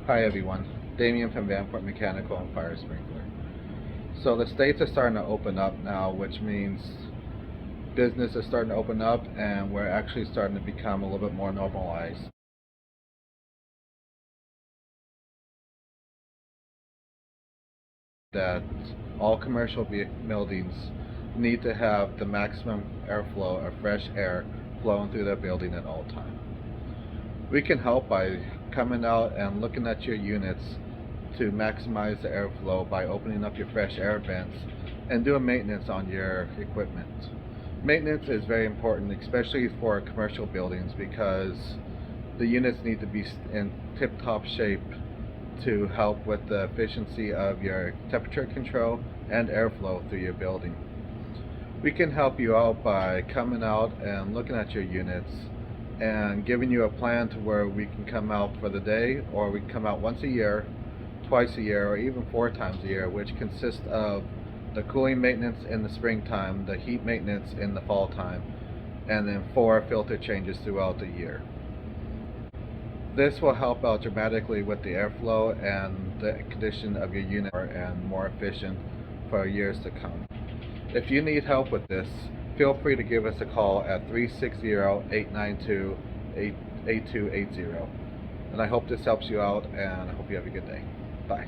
Hi everyone, Damian from Vanport Mechanical and Fire Sprinkler. So the states are starting to open up now, which means business is starting to open up and we're actually starting to become a little bit more normalized. That all commercial buildings need to have the maximum airflow of fresh air flowing through their building at all times. We can help by coming out and looking at your units to maximize the airflow by opening up your fresh air vents and doing maintenance on your equipment. Maintenance is very important, especially for commercial buildings, because the units need to be in tip-top shape to help with the efficiency of your temperature control and airflow through your building. We can help you out by coming out and looking at your units and giving you a plan to where we can come out for the day, or we can come out once a year, twice a year, or even 4 times a year, which consists of the cooling maintenance in the springtime, the heat maintenance in the fall time, and then 4 filter changes throughout the year. This will help out dramatically with the airflow and the condition of your unit, and more efficient for years to come. If you need help with this, feel free to give us a call at 360-892-8280. And I hope this helps you out, and I hope you have a good day. Bye.